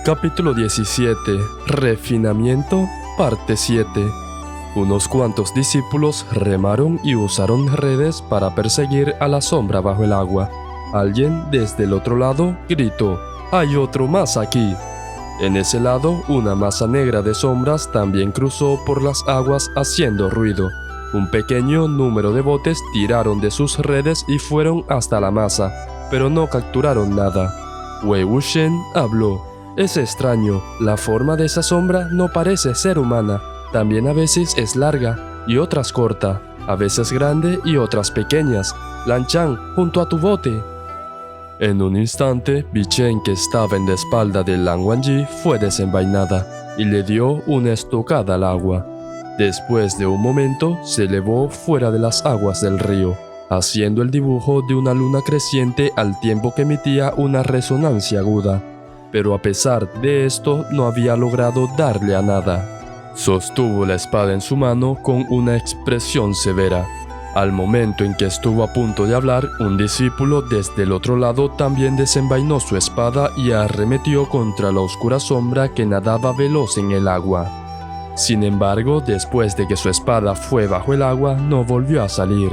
Capítulo 17. Refinamiento, parte 7. Unos cuantos discípulos remaron y usaron redes para perseguir a la sombra bajo el agua. Alguien desde el otro lado gritó: «¡Hay otro más aquí!». En ese lado, una masa negra de sombras también cruzó por las aguas haciendo ruido. Un pequeño número de botes tiraron de sus redes y fueron hasta la masa, pero no capturaron nada. Wei Wuxian habló: «Es extraño, la forma de esa sombra no parece ser humana. También a veces es larga y otras corta, a veces grande y otras pequeñas. Lan Chan, junto a tu bote». En un instante, Bichen, que estaba en la espalda de Lan Wangji, fue desenvainada y le dio una estocada al agua. Después de un momento, se elevó fuera de las aguas del río, haciendo el dibujo de una luna creciente al tiempo que emitía una resonancia aguda. Pero a pesar de esto, no había logrado darle a nada. Sostuvo la espada en su mano con una expresión severa. Al momento en que estuvo a punto de hablar, un discípulo desde el otro lado también desenvainó su espada y arremetió contra la oscura sombra que nadaba veloz en el agua. Sin embargo, después de que su espada fue bajo el agua, no volvió a salir.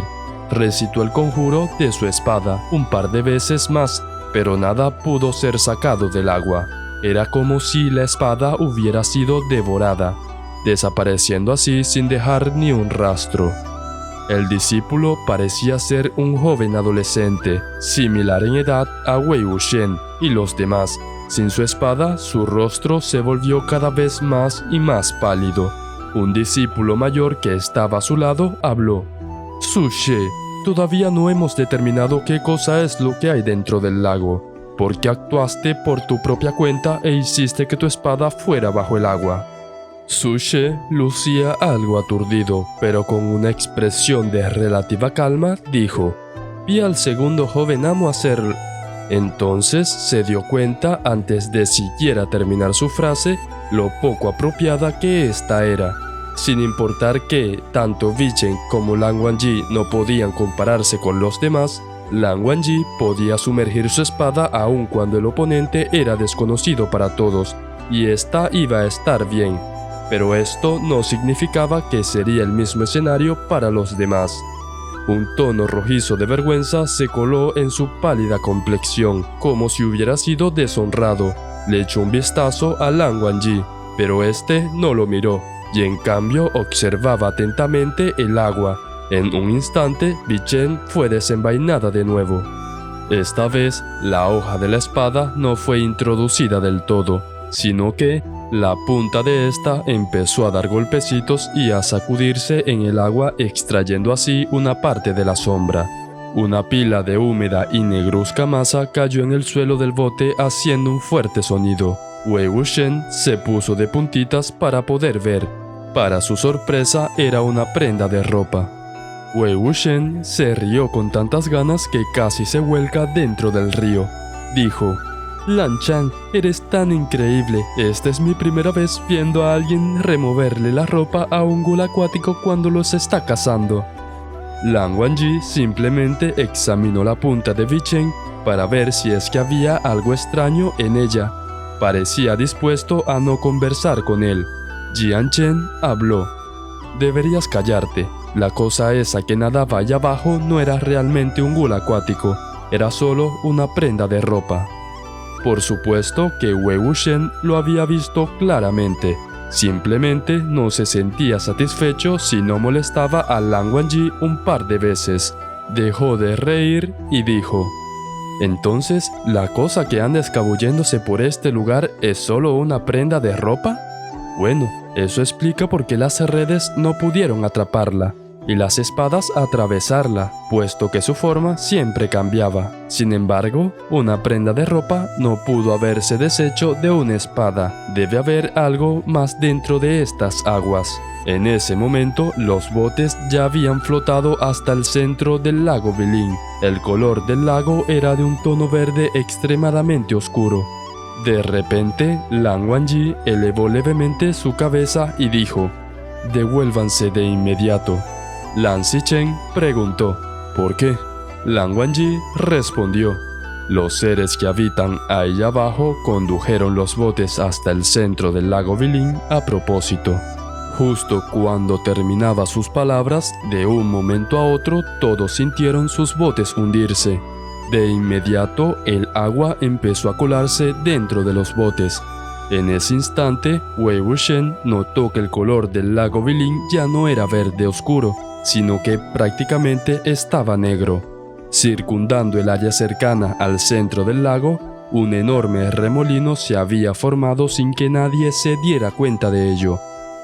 Recitó el conjuro de su espada un par de veces más, pero nada pudo ser sacado del agua. Era como si la espada hubiera sido devorada, desapareciendo así sin dejar ni un rastro. El discípulo parecía ser un joven adolescente, similar en edad a Wei Wuxian y los demás. Sin su espada, su rostro se volvió cada vez más y más pálido. Un discípulo mayor que estaba a su lado habló: «Su She, todavía no hemos determinado qué cosa es lo que hay dentro del lago. ¿Por qué actuaste por tu propia cuenta e hiciste que tu espada fuera bajo el agua?». Su She lucía algo aturdido, pero con una expresión de relativa calma dijo: «Vi al segundo joven amo hacerlo». Entonces se dio cuenta, antes de siquiera terminar su frase, lo poco apropiada que ésta era. Sin importar que tanto Bichen como Lan Wangji no podían compararse con los demás, Lan Wangji podía sumergir su espada aun cuando el oponente era desconocido para todos, y esta iba a estar bien. Pero esto no significaba que sería el mismo escenario para los demás. Un tono rojizo de vergüenza se coló en su pálida complexión, como si hubiera sido deshonrado. Le echó un vistazo a Lan Wangji, pero este no lo miró, y en cambio observaba atentamente el agua. En un instante, Bichen fue desenvainada de nuevo. Esta vez, la hoja de la espada no fue introducida del todo, sino que la punta de esta empezó a dar golpecitos y a sacudirse en el agua, extrayendo así una parte de la sombra. Una pila de húmeda y negruzca masa cayó en el suelo del bote haciendo un fuerte sonido. Wei Wuxian se puso de puntitas para poder ver. Para su sorpresa, era una prenda de ropa. Wei Wuxian se rió con tantas ganas que casi se vuelca dentro del río. Dijo: «Lan Chan, eres tan increíble. Esta es mi primera vez viendo a alguien removerle la ropa a un ghoul acuático cuando los está cazando». Lan Wangji simplemente examinó la punta de Bichen para ver si es que había algo extraño en ella. Parecía dispuesto a no conversar con él. Jian Chen habló: «Deberías callarte. La cosa esa que nadaba allá abajo no era realmente un ghoul acuático. Era solo una prenda de ropa». Por supuesto que Wei Wuxian lo había visto claramente. Simplemente no se sentía satisfecho si no molestaba a Lan Wangji un par de veces. Dejó de reír y dijo: «¿Entonces, la cosa que anda escabulléndose por este lugar es solo una prenda de ropa? Bueno, eso explica por qué las redes no pudieron atraparla y las espadas atravesarla, puesto que su forma siempre cambiaba. Sin embargo, una prenda de ropa no pudo haberse deshecho de una espada. Debe haber algo más dentro de estas aguas». En ese momento, los botes ya habían flotado hasta el centro del lago Bilin. El color del lago era de un tono verde extremadamente oscuro. De repente, Lan Wangji elevó levemente su cabeza y dijo: «Devuélvanse de inmediato». Lan Xichen preguntó: «¿Por qué?». Lan Wangji respondió: Los seres que habitan ahí abajo condujeron los botes hasta el centro del lago Vilín a propósito. Justo cuando terminaba sus palabras, de un momento a otro todos sintieron sus botes hundirse. De inmediato el agua empezó a colarse dentro de los botes. En ese instante, Wei Wuxian notó que el color del lago Vilín ya no era verde oscuro, sino que prácticamente estaba negro. Circundando el área cercana al centro del lago, un enorme remolino se había formado sin que nadie se diera cuenta de ello.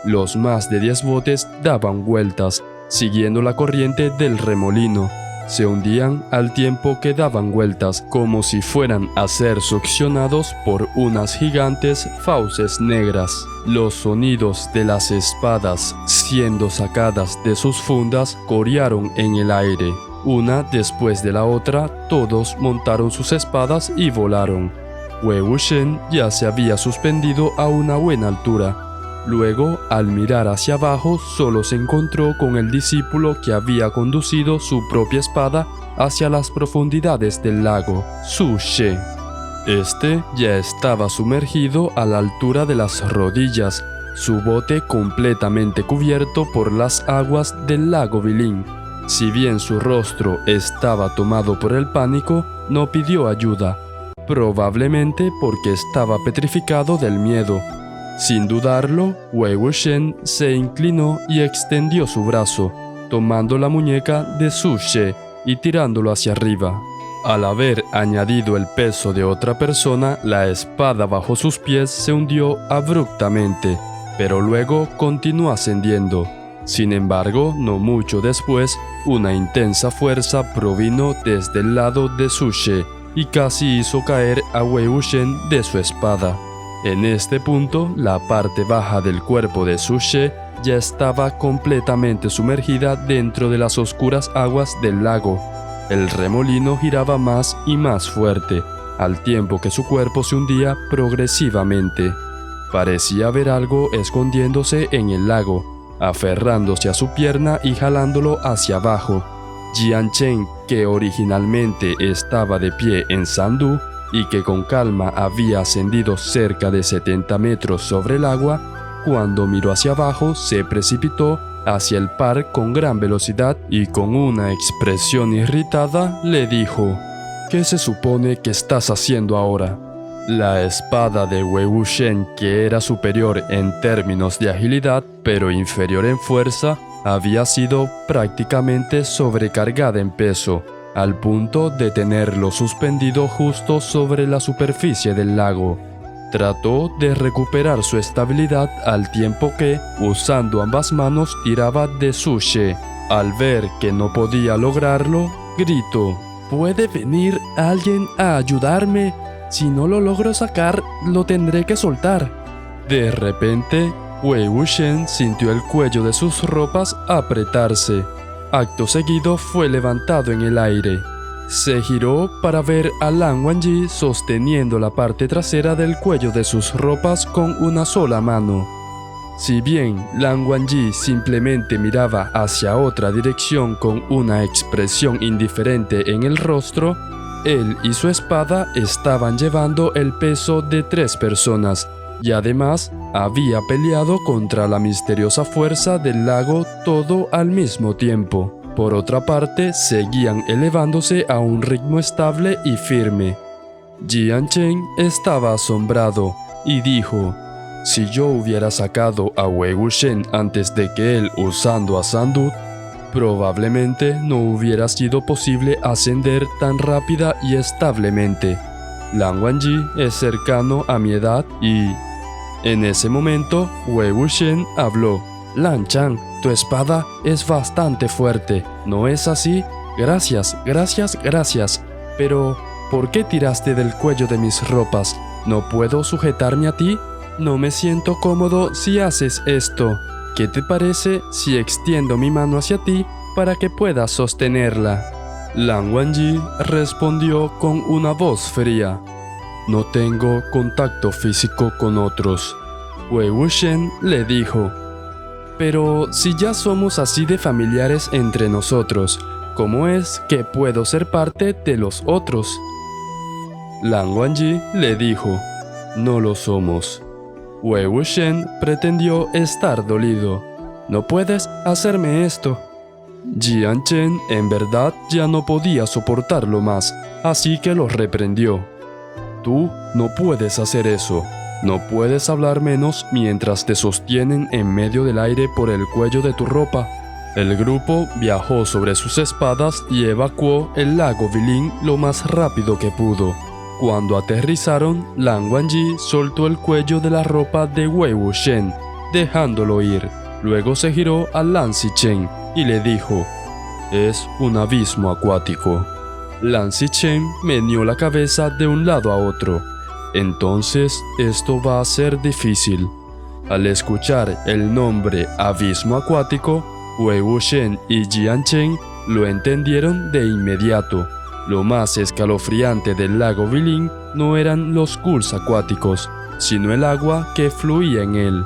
Los más de 10 botes daban vueltas, siguiendo la corriente del remolino. Se hundían al tiempo que daban vueltas, como si fueran a ser succionados por unas gigantes fauces negras. Los sonidos de las espadas siendo sacadas de sus fundas corearon en el aire. Una después de la otra, todos montaron sus espadas y volaron. Wei Wuxian ya se había suspendido a una buena altura. Luego, al mirar hacia abajo, solo se encontró con el discípulo que había conducido su propia espada hacia las profundidades del lago, Su She. Este ya estaba sumergido a la altura de las rodillas, su bote completamente cubierto por las aguas del lago Vilín. Si bien su rostro estaba tomado por el pánico, no pidió ayuda, probablemente porque estaba petrificado del miedo. Sin dudarlo, Wei Wuxian se inclinó y extendió su brazo, tomando la muñeca de Su She y tirándolo hacia arriba. Al haber añadido el peso de otra persona, la espada bajo sus pies se hundió abruptamente, pero luego continuó ascendiendo. Sin embargo, no mucho después, una intensa fuerza provino desde el lado de Su She y casi hizo caer a Wei Wuxian de su espada. En este punto, la parte baja del cuerpo de Su She ya estaba completamente sumergida dentro de las oscuras aguas del lago. El remolino giraba más y más fuerte, al tiempo que su cuerpo se hundía progresivamente. Parecía haber algo escondiéndose en el lago, aferrándose a su pierna y jalándolo hacia abajo. Jian Chen, que originalmente estaba de pie en Sandu y que con calma había ascendido cerca de 70 metros sobre el agua, cuando miró hacia abajo se precipitó hacia el par con gran velocidad y con una expresión irritada le dijo: ¿Qué se supone que estás haciendo ahora? La espada de Wei Wuxian, que era superior en términos de agilidad, pero inferior en fuerza, había sido prácticamente sobrecargada en peso, al punto de tenerlo suspendido justo sobre la superficie del lago. Trató de recuperar su estabilidad al tiempo que, usando ambas manos, tiraba de Su She. Al ver que no podía lograrlo, gritó: ¿Puede venir alguien a ayudarme? Si no lo logro sacar, lo tendré que soltar. De repente, Wei Wuxian sintió el cuello de sus ropas apretarse. Acto seguido fue levantado en el aire. Se giró para ver a Lan Wangji sosteniendo la parte trasera del cuello de sus ropas con una sola mano. Si bien Lan Wangji simplemente miraba hacia otra dirección con una expresión indiferente en el rostro, él y su espada estaban llevando el peso de 3 personas y además había peleado contra la misteriosa fuerza del lago todo al mismo tiempo. Por otra parte, seguían elevándose a un ritmo estable y firme. Jian Chen estaba asombrado y dijo: si yo hubiera sacado a Wei Wuxian antes de que él usando a Sandu, probablemente no hubiera sido posible ascender tan rápida y establemente. Lan Wangji es cercano a mi edad y... En ese momento, Wei Wuxian habló: Lan Chan, tu espada es bastante fuerte, ¿no es así? Gracias, gracias, gracias. Pero, ¿por qué tiraste del cuello de mis ropas? ¿No puedo sujetarme a ti? No me siento cómodo si haces esto. ¿Qué te parece si extiendo mi mano hacia ti para que puedas sostenerla? Lan Wangji respondió con una voz fría: no tengo contacto físico con otros. Wei Wuxian le dijo: pero si ya somos así de familiares entre nosotros, ¿cómo es que puedo ser parte de los otros? Lan Wangji le dijo: «No lo somos». Wei Wuxian pretendió estar dolido. «No puedes hacerme esto». Jian Chen en verdad ya no podía soportarlo más, así que lo reprendió. «Tú no puedes hacer eso. No puedes hablar menos mientras te sostienen en medio del aire por el cuello de tu ropa». El grupo viajó sobre sus espadas y evacuó el lago Vilin lo más rápido que pudo. Cuando aterrizaron, Lan Wangji soltó el cuello de la ropa de Wei Wuxian, dejándolo ir. Luego se giró a Lan Xichen y le dijo: «Es un abismo acuático». Lan Xichen meneó la cabeza de un lado a otro. «Entonces esto va a ser difícil». Al escuchar el nombre abismo acuático, Wei Wuxian y Jian Chen lo entendieron de inmediato. Lo más escalofriante del lago Vilin no eran los ghouls acuáticos, sino el agua que fluía en él.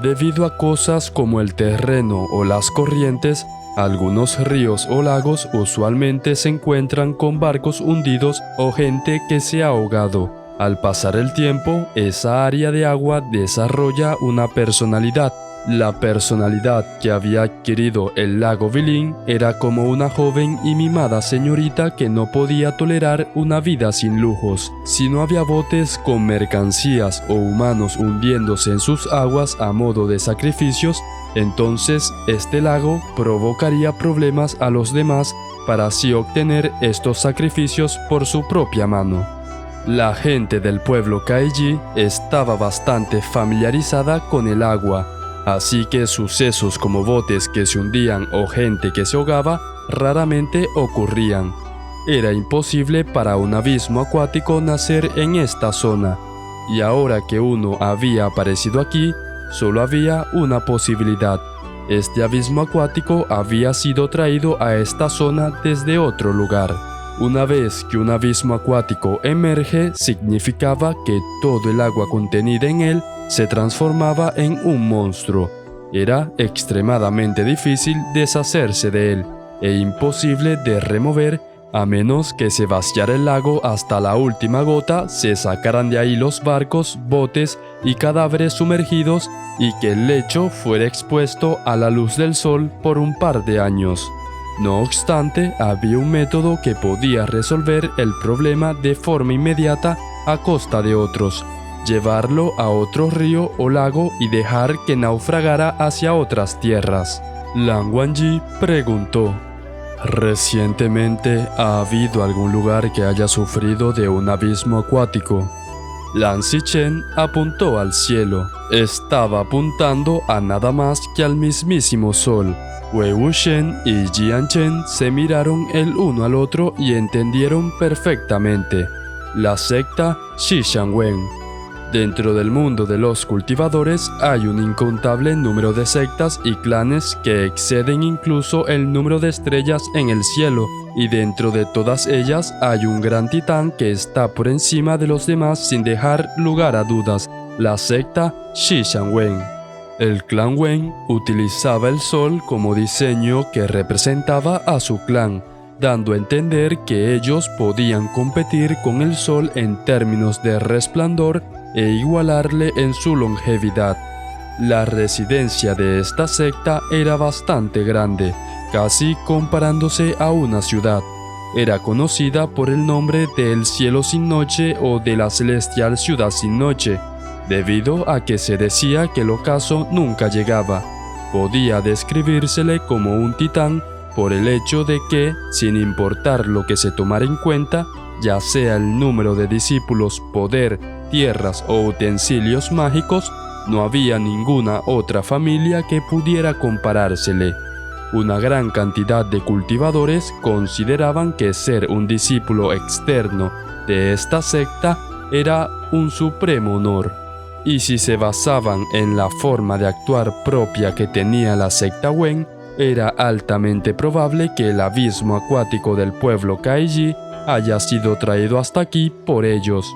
Debido a cosas como el terreno o las corrientes, algunos ríos o lagos usualmente se encuentran con barcos hundidos o gente que se ha ahogado. Al pasar el tiempo, esa área de agua desarrolla una personalidad. La personalidad que había adquirido el lago Vilin era como una joven y mimada señorita que no podía tolerar una vida sin lujos. Si no había botes con mercancías o humanos hundiéndose en sus aguas a modo de sacrificios, entonces este lago provocaría problemas a los demás para así obtener estos sacrificios por su propia mano. La gente del pueblo Kaiji estaba bastante familiarizada con el agua, así que sucesos como botes que se hundían o gente que se ahogaba raramente ocurrían. Era imposible para un abismo acuático nacer en esta zona, y ahora que uno había aparecido aquí, solo había una posibilidad. Este abismo acuático había sido traído a esta zona desde otro lugar. Una vez que un abismo acuático emerge, significaba que todo el agua contenida en él se transformaba en un monstruo. Era extremadamente difícil deshacerse de él e imposible de remover a menos que se vaciara el lago hasta la última gota, se sacaran de ahí los barcos, botes y cadáveres sumergidos y que el lecho fuera expuesto a la luz del sol por un par de años. No obstante, había un método que podía resolver el problema de forma inmediata a costa de otros: llevarlo a otro río o lago y dejar que naufragara hacia otras tierras. Lan Wangji preguntó: ¿Recientemente ha habido algún lugar que haya sufrido de un abismo acuático? Lan Xichen apuntó al cielo. Estaba apuntando a nada más que al mismísimo sol. Wei Wuxian y Jian Chen se miraron el uno al otro y entendieron perfectamente. La secta Xishanwen. Dentro del mundo de los cultivadores hay un incontable número de sectas y clanes que exceden incluso el número de estrellas en el cielo, y dentro de todas ellas hay un gran titán que está por encima de los demás sin dejar lugar a dudas: la secta Xishanwen. El clan Wen utilizaba el sol como diseño que representaba a su clan, dando a entender que ellos podían competir con el sol en términos de resplandor e igualarle en su longevidad. La residencia de esta secta era bastante grande, casi comparándose a una ciudad. Era conocida por el nombre de El Cielo Sin Noche o de la Celestial Ciudad Sin Noche, debido a que se decía que el ocaso nunca llegaba. Podía describírsele como un titán por el hecho de que, sin importar lo que se tomara en cuenta, ya sea el número de discípulos, poder, tierras o utensilios mágicos, no había ninguna otra familia que pudiera comparársele. Una gran cantidad de cultivadores consideraban que ser un discípulo externo de esta secta era un supremo honor. Y si se basaban en la forma de actuar propia que tenía la secta Wen, era altamente probable que el abismo acuático del pueblo Kaiji haya sido traído hasta aquí por ellos.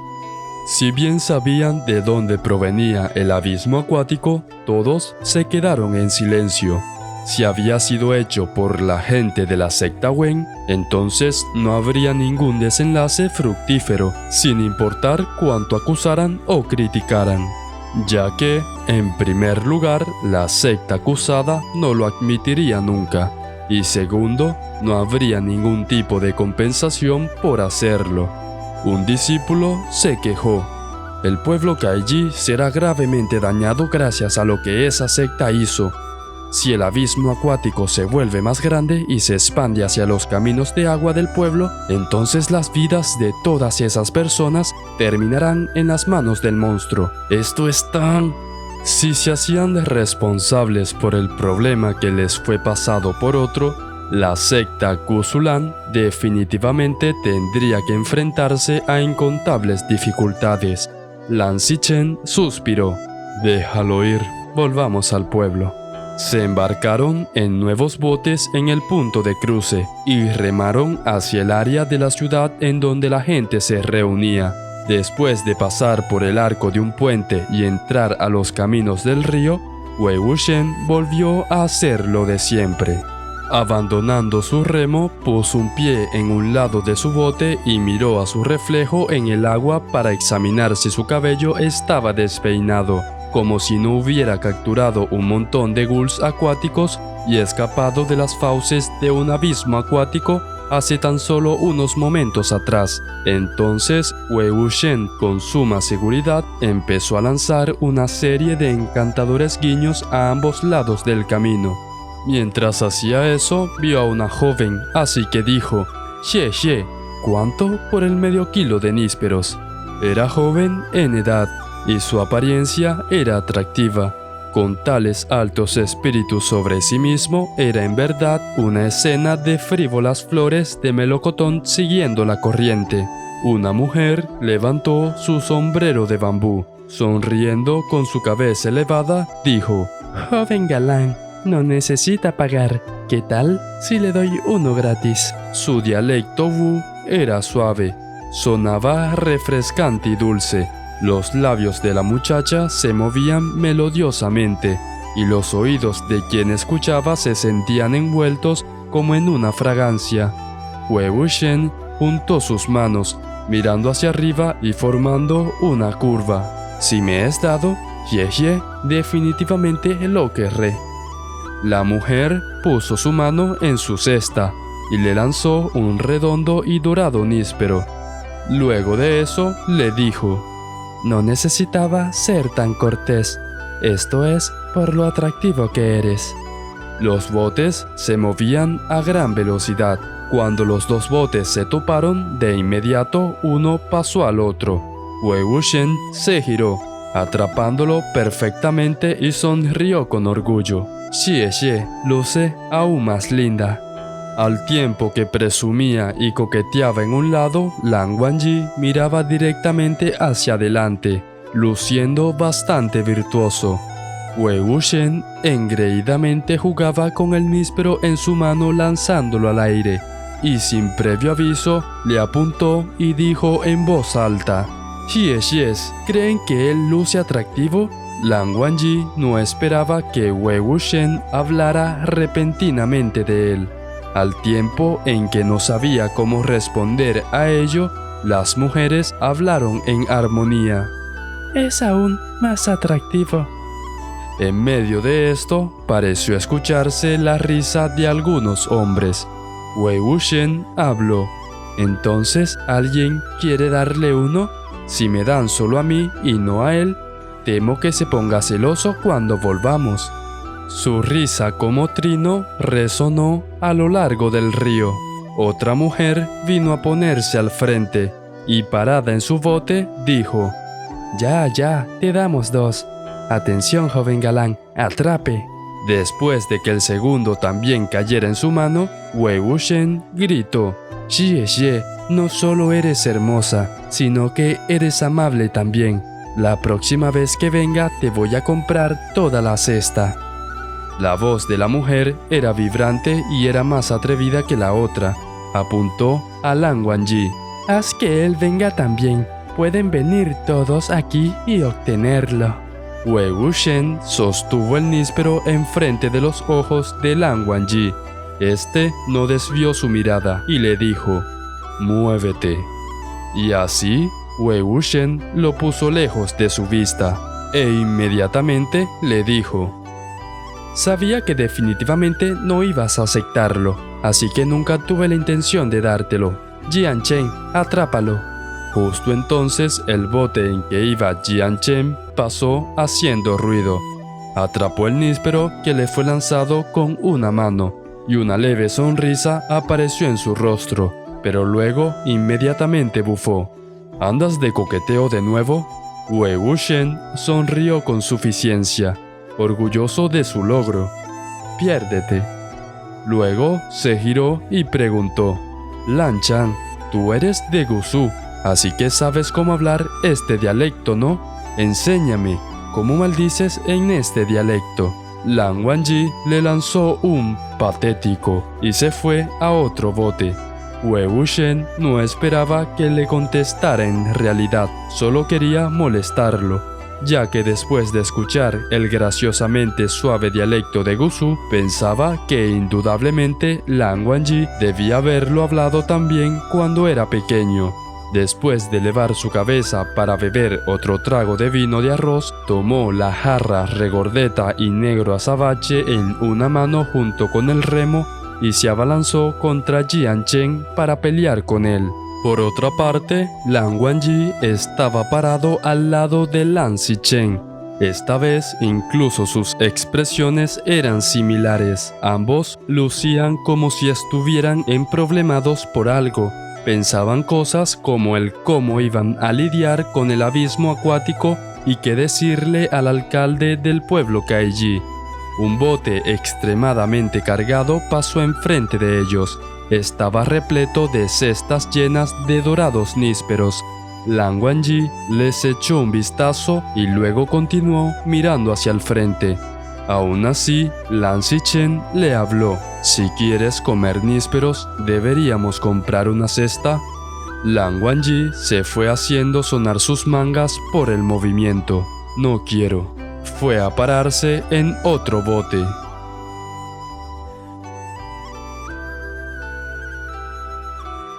Si bien sabían de dónde provenía el abismo acuático, todos se quedaron en silencio. Si había sido hecho por la gente de la secta Wen, entonces no habría ningún desenlace fructífero, sin importar cuánto acusaran o criticaran, ya que, en primer lugar, la secta acusada no lo admitiría nunca, y segundo, no habría ningún tipo de compensación por hacerlo. Un discípulo se quejó: el pueblo Kaiji será gravemente dañado gracias a lo que esa secta hizo. Si el abismo acuático se vuelve más grande y se expande hacia los caminos de agua del pueblo, entonces las vidas de todas esas personas terminarán en las manos del monstruo. Esto es tan... Si se hacían responsables por el problema que les fue pasado por otro, la secta Kusulan definitivamente tendría que enfrentarse a incontables dificultades. Lan Zichen suspiró. Déjalo ir, volvamos al pueblo. Se embarcaron en nuevos botes en el punto de cruce y remaron hacia el área de la ciudad en donde la gente se reunía. Después de pasar por el arco de un puente y entrar a los caminos del río, Wei Wuxian volvió a hacer lo de siempre. Abandonando su remo, puso un pie en un lado de su bote y miró a su reflejo en el agua para examinar si su cabello estaba despeinado, como si no hubiera capturado un montón de ghouls acuáticos y escapado de las fauces de un abismo acuático hace tan solo unos momentos atrás. Entonces, Wei Wuxian, con suma seguridad, empezó a lanzar una serie de encantadores guiños a ambos lados del camino. Mientras hacía eso, vio a una joven, así que dijo: «Xie Xie, ¿cuánto por el medio kilo de nísperos?». Era joven en edad, y su apariencia era atractiva. Con tales altos espíritus sobre sí mismo, era en verdad una escena de frívolas flores de melocotón siguiendo la corriente. Una mujer levantó su sombrero de bambú. Sonriendo con su cabeza elevada, dijo: «Joven galán, no necesita pagar. ¿Qué tal si le doy uno gratis?». Su dialecto Wu era suave. Sonaba refrescante y dulce. Los labios de la muchacha se movían melodiosamente, y los oídos de quien escuchaba se sentían envueltos como en una fragancia. Wei Wuxian juntó sus manos, mirando hacia arriba y formando una curva. «Si me es dado, Xie Xie, definitivamente lo querré». La mujer puso su mano en su cesta y le lanzó un redondo y dorado níspero. Luego de eso, le dijo: «No necesitaba ser tan cortés. Esto es por lo atractivo que eres». Los botes se movían a gran velocidad. Cuando los dos botes se toparon, de inmediato uno pasó al otro. Wei Wuxian se giró, atrapándolo perfectamente, y sonrió con orgullo. Xie Xie luce aún más linda. Al tiempo que presumía y coqueteaba en un lado, Lan Wangji miraba directamente hacia adelante, luciendo bastante virtuoso. Wei Wuxian engreídamente jugaba con el níspero en su mano, lanzándolo al aire, y sin previo aviso le apuntó y dijo en voz alta: «Xie Xie, ¿creen que él luce atractivo?». Lan Wangji no esperaba que Wei Wuxian hablara repentinamente de él. Al tiempo en que no sabía cómo responder a ello, las mujeres hablaron en armonía: «Es aún más atractivo». En medio de esto, pareció escucharse la risa de algunos hombres. Wei Wuxian habló: «¿Entonces alguien quiere darle uno? Si me dan solo a mí y no a él, temo que se ponga celoso cuando volvamos». Su risa como trino resonó a lo largo del río. Otra mujer vino a ponerse al frente y, parada en su bote, dijo: «Ya, te damos dos. Atención, joven galán, atrape». Después de que el segundo también cayera en su mano, Wei Wuxian gritó: «Xie Xie, no solo eres hermosa, sino que eres amable también. La próxima vez que venga te voy a comprar toda la cesta». La voz de la mujer era vibrante y era más atrevida que la otra. Apuntó a Lan Wangji: «Haz que él venga también. Pueden venir todos aquí y obtenerlo». Wei Wuxian sostuvo el níspero enfrente de los ojos de Lan Wangji. Este no desvió su mirada y le dijo: «Muévete». Y así, Wei Wuxian lo puso lejos de su vista, e inmediatamente le dijo: «Sabía que definitivamente no ibas a aceptarlo, así que nunca tuve la intención de dártelo. Jianchen, atrápalo». Justo entonces el bote en que iba Jianchen pasó haciendo ruido. Atrapó el níspero que le fue lanzado con una mano, y una leve sonrisa apareció en su rostro, pero luego inmediatamente bufó. «¿Andas de coqueteo de nuevo?». Wei Wuxian sonrió con suficiencia, orgulloso de su logro. «Piérdete». Luego se giró y preguntó: «Lan Chan, tú eres de Gusu, así que sabes cómo hablar este dialecto, ¿no? Enséñame, ¿cómo maldices en este dialecto?». Lan Wangji le lanzó un patético y se fue a otro bote. Wei Wuxian no esperaba que le contestara en realidad, solo quería molestarlo, ya que después de escuchar el graciosamente suave dialecto de Gusu, pensaba que indudablemente Lan Wangji debía haberlo hablado también cuando era pequeño. Después de elevar su cabeza para beber otro trago de vino de arroz, tomó la jarra regordeta y negro azabache en una mano junto con el remo y se abalanzó contra Jianchen para pelear con él. Por otra parte, Lan Wangji estaba parado al lado de Lan Zichen. Esta vez, incluso sus expresiones eran similares. Ambos lucían como si estuvieran emproblemados por algo. Pensaban cosas como el cómo iban a lidiar con el abismo acuático y qué decirle al alcalde del pueblo Kaiji. Un bote extremadamente cargado pasó enfrente de ellos. Estaba repleto de cestas llenas de dorados nísperos. Lan Wangji les echó un vistazo y luego continuó mirando hacia el frente. Aún así, Lan Zichen le habló: «Si quieres comer nísperos, deberíamos comprar una cesta». Lan Wangji se fue haciendo sonar sus mangas por el movimiento. «No quiero». Fue a pararse en otro bote.